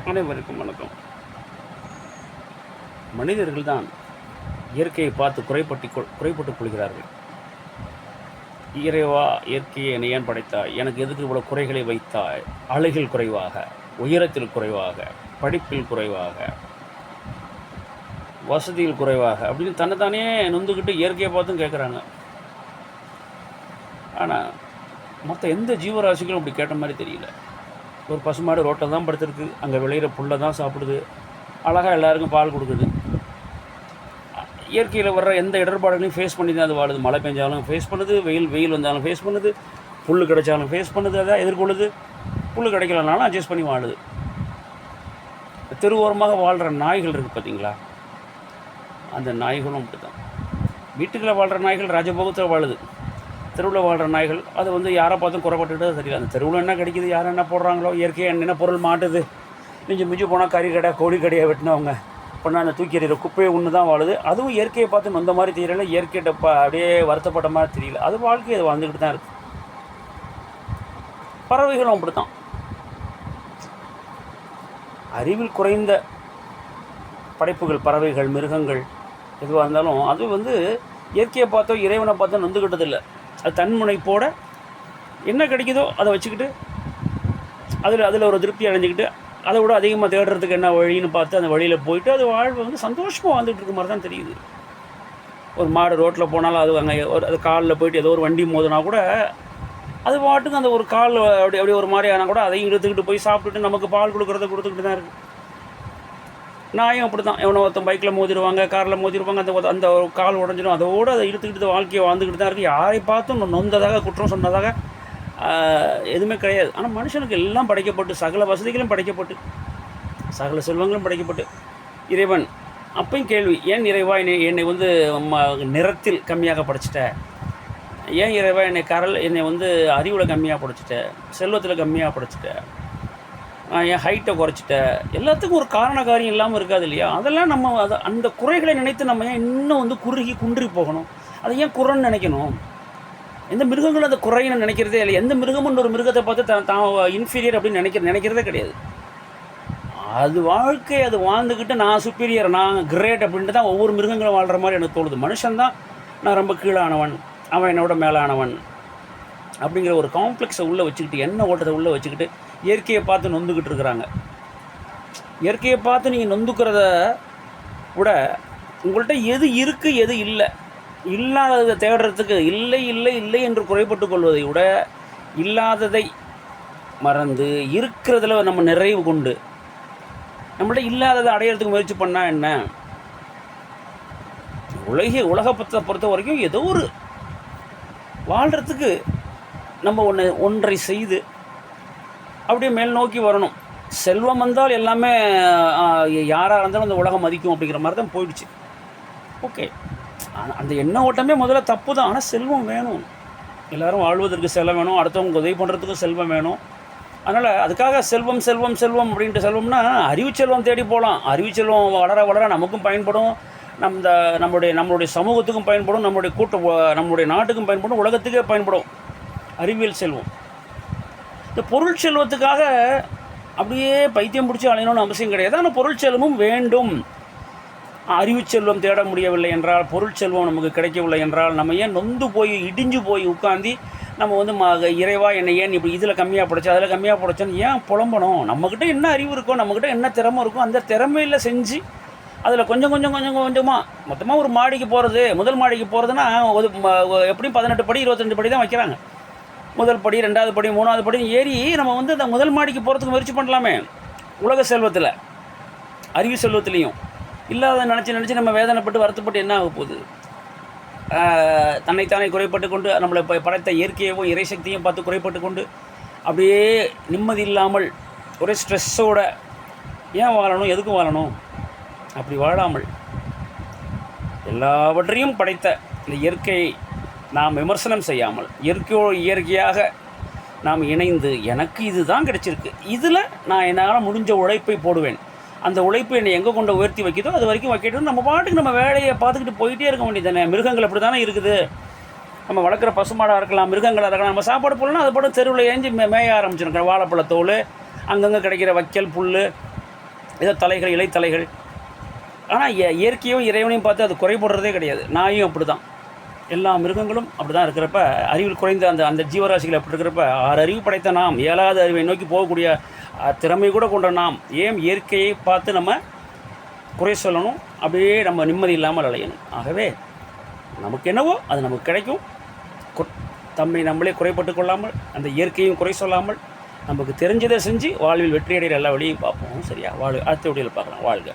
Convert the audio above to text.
அனைவருக்கும் வணக்கம். மனிதர்கள்தான் இயற்கையை பார்த்து குறைப்பட்டுக் கொள்கிறார்கள். இறைவா, இயற்கையை என்னை ஏன் படைத்தாய்? எனக்கு எதுக்கு இவ்வளோ குறைகளை வைத்தாய்? அழகில் குறைவாக, உயரத்தில் குறைவாக, படிப்பில் குறைவாக, வசதியில் குறைவாக அப்படின்னு தன்னைத்தானே நொந்துக்கிட்டு இயற்கையை பார்த்தும் கேட்குறாங்க. ஆனால் மற்ற எந்த ஜீவராசிகளும் அப்படி கேட்ட மாதிரி தெரியல. ஒரு பசுமாடு ரோட்டில் தான் படுத்துருக்கு, அங்கே விளையிற புல்லை தான் சாப்பிடுது, அழகாக எல்லாருக்கும் பால் கொடுக்குது. இயற்கையில் வர்ற எந்த இடர்பாடுகளையும் ஃபேஸ் பண்ணி தான் அது வாழுது. மழை பெஞ்சாலும் ஃபேஸ் பண்ணுது, வெயில் வந்தாலும் ஃபேஸ் பண்ணுது, புல் கிடைச்சாலும் ஃபேஸ் பண்ணுது, அதான் எதிர்கொள்ளுது. புல் கிடைக்கலனாலும் அட்ஜஸ்ட் பண்ணி வாழுது. தெருவோரமாக வாழ்கிற நாய்கள் இருக்குது பார்த்தீங்களா, அந்த நாய்களும் அப்படி தான். வீட்டுக்குள்ளே வாழ்கிற நாய்கள் ராஜபோகத்தில் வாழுது. தெருவில் வாழ்கிற நாய்கள் அது யாரை பார்த்தும் குறைப்பட்டுட்டு தெரியல. அந்த தெருவில் என்ன கிடைக்கிது, யார் என்ன போடுறாங்களோ, இயற்கையாக என்ன பொருள் மாட்டுது. மிஞ்சி போனால் கறி கடை, கோழி கடையை வெட்டினவங்க பண்ணால் அந்த தூக்கி எறிகிற குப்பையை ஒன்று தான் வாழுது. அதுவும் இயற்கையை பார்த்து நொந்த மாதிரி தெரியல, இயற்கையிட்ட அப்படியே வருத்தப்பட்ட மாதிரி தெரியல. அது வாழ்க்கையை அது வாழ்ந்துக்கிட்டு தான் இருக்குது. பறவைகளும் அப்படி தான். அறிவில் குறைந்த படைப்புகள், பறவைகள், மிருகங்கள் எதுவாக இருந்தாலும் அது இயற்கையை பார்த்தோ இறைவனை பார்த்தோ நொந்துக்கிட்டதில்லை. அது தன்முனைப்போட என்ன கிடைக்குதோ அதை வச்சுக்கிட்டு அதில் ஒரு திருப்தி அடைஞ்சிக்கிட்டு அதை விட அதிகமாக தேடுறதுக்கு என்ன வழின்னு பார்த்து அந்த வழியில் போயிட்டு அது வாழ்வு சந்தோஷமாக வாழ்ந்துட்டு இருக்க மாதிரி தான் தெரியுது. ஒரு மாடு ரோட்டில் போனாலும் அது அங்கே அது காலில் போயிட்டு ஏதோ ஒரு வண்டி மோதினா கூட அது பாட்டுக்கு அந்த ஒரு கால் அப்படி ஒரு மாதிரி ஆனால் கூட அதையும் இழுத்துக்கிட்டு போய் சாப்பிட்டுட்டு நமக்கு பால் கொடுத்துக்கிட்டு தான் இருக்குது. நாயும் அப்படி தான். எவனோ ஒருத்தன் பைக்கில் மோதிடுவாங்க, காரில் மோதிடுவாங்க, அந்த ஒரு கால் உடஞ்சிடும், அதோடு அதை இழுத்துக்கிட்டு வாழ்க்கையை வாழ்ந்துக்கிட்டு தான் இருக்குது. யாரை பார்த்தும் நொந்ததாக குற்றம் சொன்னதாக எதுவுமே கிடையாது. ஆனால் மனுஷனுக்கு எல்லாம் படைக்கப்பட்டு, சகல வசதிகளும் படைக்கப்பட்டு, சகல செல்வங்களும் படைக்கப்பட்டு இறைவன் அப்பையும் கேள்வி, ஏன் இறைவா என்னை நிறத்தில் கம்மியாக படைச்சிட்ட? ஏன் இறைவா என்னை அறிவில் கம்மியாக படைச்சிட்ட? செல்வத்தில் கம்மியாக படைச்சிட்ட? என் ஹைட்டை குறைச்சிட்ட? எல்லாத்துக்கும் ஒரு காரண காரியம் இல்லாமல் இருக்காது இல்லையா? அதெல்லாம் நம்ம அந்த குறைகளை நினைத்து நம்ம ஏன் இன்னும் குன்றி போகணும்? அதை ஏன் குறைன்னு நினைக்கணும்? எந்த மிருகங்களும் அந்த குறைன்னு நினைக்கிறதே இல்லை. எந்த மிருகமும் ஒரு மிருகத்தை பார்த்து தான் இன்ஃபீரியர் அப்படின்னு நினைக்கிறதே கிடையாது. அது வாழ்க்கை அது வாழ்ந்துக்கிட்டு நான் சுப்பீரியர், நான் கிரேட் அப்படின்ட்டு தான் ஒவ்வொரு மிருகங்களும் வாழ்கிற மாதிரி எனக்கு தோணுது. மனுஷன்தான் நான் ரொம்ப கீழானவன், அவன் என்னோட மேலானவன் அப்படிங்கிற ஒரு காம்ப்ளெக்ஸை உள்ளே வச்சுக்கிட்டு, எண்ணெய் ஓட்டத்தை உள்ளே வச்சுக்கிட்டு இயற்கையை பார்த்து நொந்துக்கிட்டு இருக்கிறாங்க. இயற்கையை பார்த்து நீங்கள் நொந்துக்கிறத விட உங்கள்கிட்ட எது இருக்குது எது இல்லை, இல்லாததை தேடுறதுக்கு இல்லை என்று குறைப்பட்டு கொள்வதை விட இல்லாததை மறந்து இருக்கிறதுல நம்ம நிறைவு கொண்டு நம்மள்ட்ட இல்லாததை அடையிறதுக்கு முயற்சி பண்ணால் என்ன? உலகத்தை பொறுத்த வரைக்கும் ஏதோ ஒரு வாழ்கிறதுக்கு நம்ம ஒன்றை செய்து அப்படியே மேல் நோக்கி வரணும். செல்வம் வந்தால் எல்லாமே யாராக இருந்தாலும் அந்த உலகம் மதிக்கும் அப்படிங்கிற மாதிரி தான் போயிடுச்சு. ஓகே, ஆனால் அந்த எண்ண ஓட்டமே முதல்ல தப்பு தான். ஆனால் செல்வம் வேணும், எல்லோரும் வாழ்வதற்கு செல்வம் வேணும், அடுத்தவங்க உதவி பண்ணுறதுக்கும் செல்வம் வேணும். அதனால் அதுக்காக செல்வம் அப்படின்ட்டு செல்வம்னா அறிவு செல்வம் தேடி போகலாம். அறிவு செல்வம் வளர நமக்கும் பயன்படும், நம்மளுடைய சமூகத்துக்கும் பயன்படும், நம்மளுடைய நாட்டுக்கும் பயன்படும், உலகத்துக்கே பயன்படும் அறிவியல் செல்வம். இந்த பொருள் செல்வத்துக்காக அப்படியே பைத்தியம் பிடிச்சி அலையணும்னு அவசியம் கிடையாது. ஆனால் பொருள் செல்வமும் வேண்டும். அறிவு செல்வம் தேட முடியவில்லை என்றால், பொருள் செல்வம் நமக்கு கிடைக்கவில்லை என்றால், நம்ம ஏன் நொந்து போய் இடிஞ்சு போய் உட்காந்து நம்ம இறைவா என்னை ஏன் இப்படி இதில் கம்மியாக படைச்சா அதில் கம்மியாக படைச்சோன்னு ஏன் புலம்பணும்? நம்மக்கிட்ட என்ன அறிவு இருக்கோ, நம்மக்கிட்ட என்ன திறமை இருக்கோ, அந்த திறமையில் செஞ்சு அதில் கொஞ்சமாக மொத்தமாக ஒரு மாடிக்கு போகிறது, முதல் மாடிக்கு போகிறதுனா எப்படியும் 18 படி 22 படி தான் வைக்கிறாங்க. முதல் படி, 2வது படி, 3வது படி ஏறி நம்ம அந்த முதல் மாடிக்கு போகிறதுக்கு முயற்சி பண்ணலாமே. உலக செல்வத்தில், அறிவு செல்வத்துலேயும் இல்லாத நினச்சி நம்ம வேதனைப்பட்டு வருத்தப்பட்டு என்ன ஆக போகுது? தன்னைத்தானே குறைப்பட்டு கொண்டு நம்மளை படைத்த இயற்கையவும் இறைசக்தியும் பார்த்து குறைப்பட்டு கொண்டு அப்படியே நிம்மதி இல்லாமல் ஒரே ஸ்ட்ரெஸ்ஸோட ஏன் வாழணும், எதுக்கும் வாழணும்? அப்படி வாழாமல் எல்லாவற்றையும் படைத்த இந்த இயற்கையை நாம் விமர்சனம் செய்யாமல், இயற்கையாக நாம் இணைந்து எனக்கு இது தான் கிடைச்சிருக்கு, இதில் நான் என்னால் முடிஞ்ச உழைப்பை போடுவேன், அந்த உழைப்பு என்னை எங்கே கொண்டு உயர்த்தி வைக்கிதோ அது வரைக்கும் வைக்கட்டும், நம்ம பாட்டுக்கு நம்ம வேலையை பார்த்துக்கிட்டு போயிட்டே இருக்க வேண்டியது தானே. மிருகங்கள் அப்படி தானே இருக்குது. நம்ம வளர்க்குற பசுமாடாக இருக்கலாம், மிருகங்களாக இருக்கலாம், நம்ம சாப்பாடு போடலாம், அது போட்டு தெருவில் ஏஞ்சி மேய ஆரம்பிச்சிருக்கோம். வாழைப்பழத்தோல், அங்கங்கே கிடைக்கிற வைக்கல், புல், ஏதோ தலைகள் இலைத்தலைகள். ஆனால் இயற்கையும் இறைவனையும் பார்த்து அது குறைபடுறதே கிடையாது. நாயும் அப்படி தான், எல்லா மிருகங்களும் அப்படி தான் இருக்கிறப்ப, அறிவில் குறைந்த அந்த ஜீவராசிகள் அப்படி இருக்கிறப்ப, 6 அறிவு படைத்த நாம் 7வது அறிவை நோக்கி போகக்கூடிய திறமை கூட கொண்ட நாம் ஏன் இயற்கையை பார்த்து நம்ம குறை சொல்லணும்? அப்படியே நம்ம நிம்மதி இல்லாமல் அலையணும். ஆகவே நமக்கு என்னவோ அது நமக்கு கிடைக்கும். தம்மை நம்மளே குறைப்பட்டு கொள்ளாமல், அந்த இயற்கையும் குறை சொல்லாமல், நமக்கு தெரிஞ்சதை செஞ்சு வாழ்வில் வெற்றியடைகிற எல்லா வழியும் பார்ப்போம். சரியா? அடுத்த வீடியோவில் பார்க்கலாம். வாழ்க.